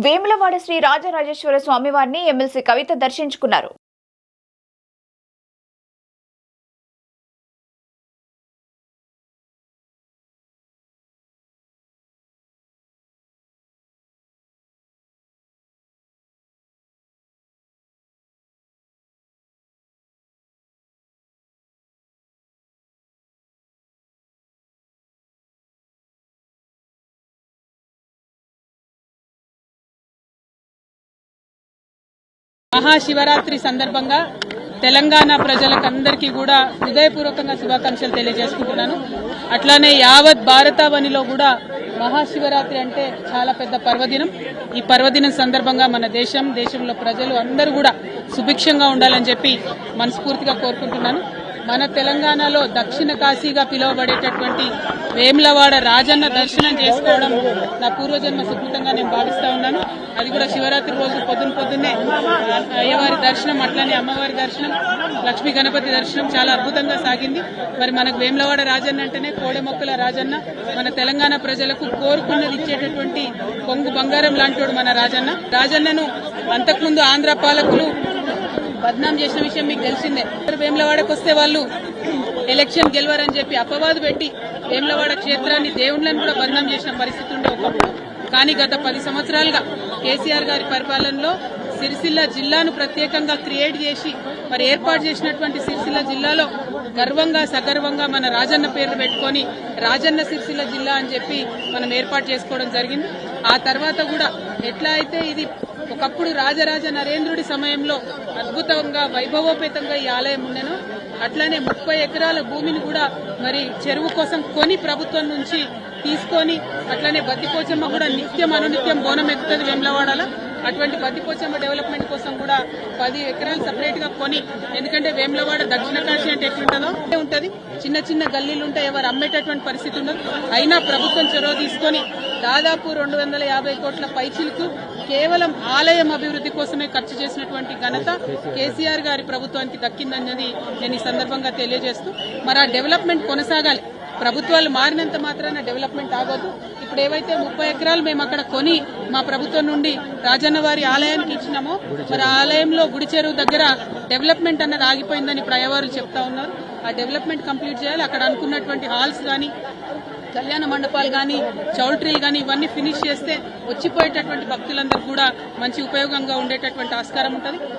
వేములవాడ శ్రీ రాజరాజేశ్వర స్వామివారిని ఎమ్మెల్సీ కవిత దర్శించుకున్నారు. మహాశివరాత్రి సందర్భంగా తెలంగాణ ప్రజలకందరికీ కూడా హృదయపూర్వకంగా శుభాకాంక్షలు తెలియజేసుకుంటున్నాను. అట్లానే యావత్ భారతావనిలో కూడా మహాశివరాత్రి అంటే చాలా పెద్ద పర్వదినం. ఈ పర్వదినం సందర్భంగా మన దేశంలో ప్రజలు అందరూ కూడా సుభిక్షంగా ఉండాలని చెప్పి మనస్ఫూర్తిగా కోరుకుంటున్నాను. మన తెలంగాణలో దక్షిణ కాశీగా పిలువబడేటటువంటి వేములవాడ రాజన్న దర్శనం చేసుకోవడం నా పూర్వజన్మ సుకృతంగా నేను భావిస్తా ఉన్నాను. అది కూడా శివరాత్రి రోజు పొద్దున్నే అయ్యవారి దర్శనం, అట్లనే అమ్మవారి దర్శనం, లక్ష్మీ గణపతి దర్శనం చాలా అద్భుతంగా సాగింది. మరి మనకు వేములవాడ రాజన్న అంటేనే కోడెమొక్కల రాజన్న, మన తెలంగాణ ప్రజలకు కోరుకున్నది ఇచ్చేటటువంటి కొంగు బంగారం లాంటివాడు మన రాజన్న. రాజన్నను అంతకుముందు ఆంధ్ర పాలకులు బద్నాం చేసిన విషయం మీకు తెలిసిందే. వేములవాడకు వస్తే వాళ్ళు ఎలక్షన్ గెలవరని చెప్పి అపవాదు పెట్టి వేములవాడ క్షేత్రాన్ని దేవుళ్లను కూడా బద్నాం చేసిన పరిస్థితి ఉండే ఒకప్పుడు. కానీ గత 10 సంవత్సరాలుగా కేసీఆర్ గారి పరిపాలనలో సిరిసిల్ల జిల్లాను ప్రత్యేకంగా క్రియేట్ చేసి మరి ఏర్పాటు చేసినటువంటి సిరిసిల్ల జిల్లాలో గర్వంగా సగర్వంగా మన రాజన్న పేరు పెట్టుకొని రాజన్న సిరిసిల్ల జిల్లా అని చెప్పి మనం ఏర్పాటు చేసుకోవడం జరిగింది. ఆ తర్వాత కూడా ఎట్లా అయితే ఇది ఒకప్పుడు రాజరాజ నరేంద్రుడి సమయంలో అద్భుతంగా వైభవోపేతంగా ఈ ఆలయం ఉండెను, అట్లానే 30 ఎకరాల భూమిని కూడా మరి చెరువు కోసం కొని ప్రభుత్వం నుంచి తీసుకొని, అట్లనే బద్దిపోచమ్మ కూడా నిత్యం అనునిత్యం బోనం ఎక్కుతుంది వేములవాడలో. అటువంటి బద్దిపోచమ్మ డెవలప్మెంట్ కోసం కూడా 10 ఎకరాలు సపరేట్ గా కొని, ఎందుకంటే వేములవాడ దక్షిణ కాశీ అంటే ఎట్లుంటుందో ఉంటది, చిన్న చిన్న గల్లీలు ఉంటాయి, ఎవరు అమ్మేటటువంటి పరిస్థితి ఉండదు. అయినా ప్రభుత్వం చొరవ తీసుకొని దాదాపు 250 కోట్ల పైచిలకు కేవలం ఆలయం అభివృద్ధి కోసమే ఖర్చు చేసినటువంటి ఘనత కేసీఆర్ గారి ప్రభుత్వానికి దక్కిందన్నది నేను ఈ సందర్భంగా తెలియజేస్తూ, మరి ఆ డెవలప్మెంట్ కొనసాగాలి. ప్రభుత్వాలు మారినంత మాత్రాన డెవలప్మెంట్ ఆగొద్దు. ఇప్పుడు ఏవైతే 30 ఎకరాలు మేము అక్కడ కొని మా ప్రభుత్వం నుండి రాజన్న వారి ఆలయానికి ఇచ్చినామో, మరి ఆ ఆలయంలో గుడి చెరువు దగ్గర డెవలప్మెంట్ అన్నది ఆగిపోయిందని ఇప్పుడు అయ్యవారు చెప్తా ఉన్నారు. ఆ డెవలప్మెంట్ కంప్లీట్ చేయాలి. అక్కడ అనుకున్నటువంటి హాల్స్ కానీ, కళ్యాణ మండపాలు కానీ, చౌల్ట్రీలు కానీ ఇవన్నీ ఫినిష్ చేస్తే వచ్చిపోయేటటువంటి భక్తులందరూ కూడా మంచి ఉపయోగంగా ఉండేటటువంటి ఆస్కారం ఉంటుంది.